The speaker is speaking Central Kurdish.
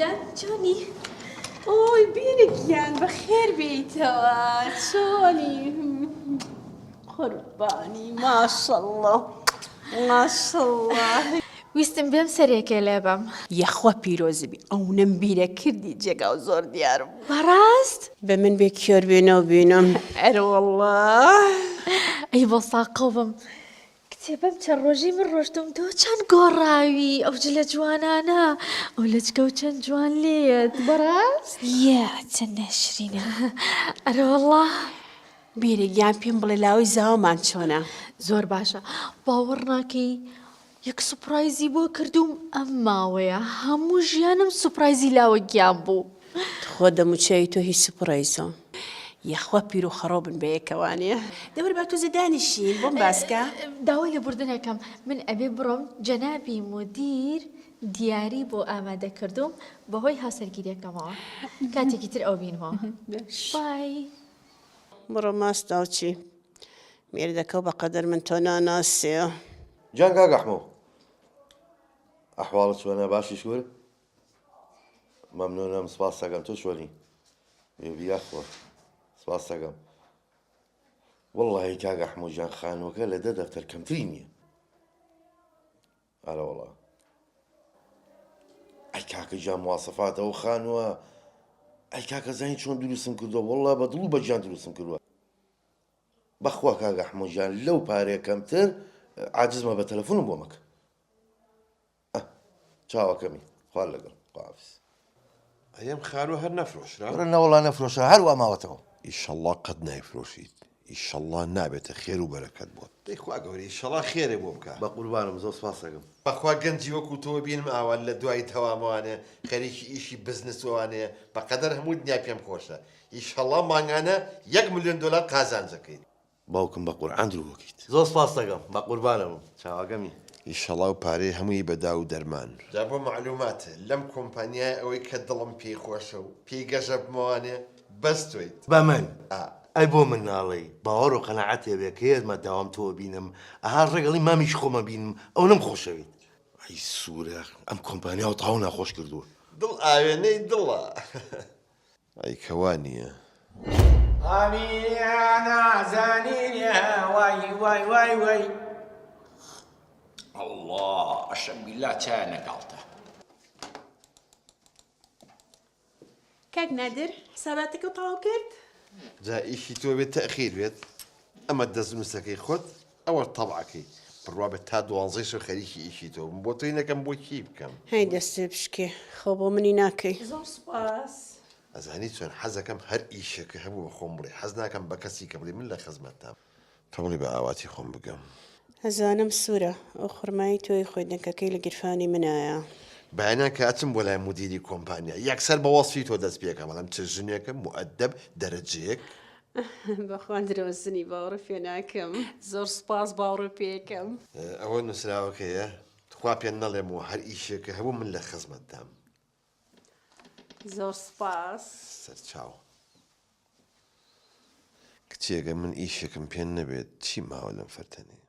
گیان چۆنی؟ ئۆی بێنە گیان بەخێر بیتەوە چۆنی؟ قوربانی ماشەڵڵا ماشەڵڵا. ویستم بێم سەرێکێ لێ بەم. یەخوا پیرۆزی بی ئەو نەمبیرە کردی جێگا و زۆر دیارم. بەڕاست؟ بە من بێ کێر بێنەوە بینم. ئەرە وەڵڵا. ئەی بۆ ساقۆ بم. کتێبەم چەند ڕۆژی من ڕۆشتم تۆ چەند گۆڕاوی ئەو جلە جوانانە ئەو لەچکە و چەند جوان لێت بەڕاست؟ یە چەند نەشرینە. ئەرە وەڵڵا. بیرە گیان پێم بڵێ لاوی زاومان چۆنە؟ زۆر باشە باوەڕ ناکەی یەک سوپرایزی بۆ کردوم ئەم ماوەیە هەموو ژیانم سوپرایزی لاوە گیان بوو. خۆ دەموچەی تۆ هیچ سوپرایزە. یەخوا پیر و خەڕۆبن بە یەکەوانێ. دەبەر با تۆزە دانیشین بۆم باسکە. داوای لە بردنەکەم من ئەبێ بڕۆم جەنابی مدیر دیاری بۆ ئامادە کردوم بەهۆی هاوسەرگیریەکەمەوە کاتێکی تر ئەو بینەوە. بای. بڕۆ ماستا و چی؟ مێردەکە و بەقەدەر من تۆ ناناسێ. جان کاک ئەحمەد ئەحواڵت چۆنە باشی شوور؟ مەمنونم سپاس دەکەم تۆ چۆنی؟ بیاخۆ سپاس دەکەم. وەڵڵاهی کاک ئەحمەد جان خانووەکە لە دە دەفتەر کەمتری نییە. ئەرە وەڵڵا ئەی کاکە جان مواسەفاتەوە خانووە ئەی کاکە زانی چۆن دروستم کردووە وەڵڵا بە دڵ و بە گیان دروستم کردووە. بەخوا کاک ئەحمەد جان لەو پارەیە کەمتر عاجزمە بە تەلەفۆنم بۆ مەکە. چاوەکەمی خوار لەگەڵ قافز. ئەم خانوو هەر نەفرۆشرا؟ نەوەڵا نەفرۆشە هەروە ماوەتەوە. ئیشەڵڵا قەت نایفرۆشیت. ئیشەڵڵا نابێتە خێر و بەرەکەت بۆت. دەیخوا گەورەی ئیشەڵڵا خێرێ بۆ بکە. بە قوربانم زۆر سپاس دەکەم. بەخوا گەنجی وەکو تۆ بینم ئاوان لە دوای تەوامەوانێ خەریکی ئیشی بزنسوانەیە بەقەدەر هەموو دنیا پێم خۆشە. ئیشەڵڵا مانگانە 1 ملیۆن دۆلار قازانجەکەیت. باوکم بە قورعان درووەکەیت. زۆر سپاس دەکەم بە قوربانم چاوەکەمی. ئیشەڵڵا و پارەی هەمووی بەدا و دەرمان. جا بۆ معلوماتە لەم کۆمپانیای ئەوەی کە دڵم پێی خۆشە و پێی گەژە بمەوانێ بەستویت. بە من ئەی بۆ من ناڵێ باوەڕ و قەنەعەتێ بێ کە هێزمە داوام تۆ بینم ئەها ڕێگەڵی مامیش خۆمە بینم ئەو نەم خۆشەویت. ئەی سوورە ئەم کۆمپانیا و تاو ناخۆش کردووە. دڵ ئاوێنەی دڵە. ئەی کەوانیە. ئامیانە زانینێ وای وای وای وای الله ئەشەم بیلا چای نەگاڵتە. کاک نادر حساباتەکە تەواو کرد؟ جا ئیشی تۆ بێت تەخیر بێت ئەمە دەستنووسەکەی خۆت ئەوە تەبعەکەی بڕوا بێت تا 12 شەو خەریکی ئیشی تۆ بۆ تۆی نەکەم بۆ کی بکەم. هەی دەستێ بشکێ خۆ بۆ منی ناکەی. زۆر سوپاس. ئەزانی چۆن حەزەکەم هەر ئیشێکە هەبوو بە خۆم بڵێ حەز ناکەم بە کەسی کە بڵێ من لە خزمەتتام تەڵی بە ئاواتی خۆم بگەم. ئەزانم سوورە ئەو خورمایی تۆی خۆی دەکەکەی لە گیرفانی منایە. بەیانیان کە ئەچم بۆ لای مدیری کۆمپانیا یەکسەر بە وەسفی تۆ دەست پێکەم بەڵام چ ژنێکم مؤدەب دەرەجەیەک. بەخوا درۆزنی باوەڕ پێ ناکەم. زۆر سوپاس باوەڕ پێکەم. ئەوە نووسراوەکەیە تخوا پێ نەڵێم و هەر ئیشێکە هەبوو من لە خزمەتدام. زۆر سوپاس. سەرچاو کچێگە من ئیشێکم پێ نەبێت چی ماوە لەم فەرتەنێ.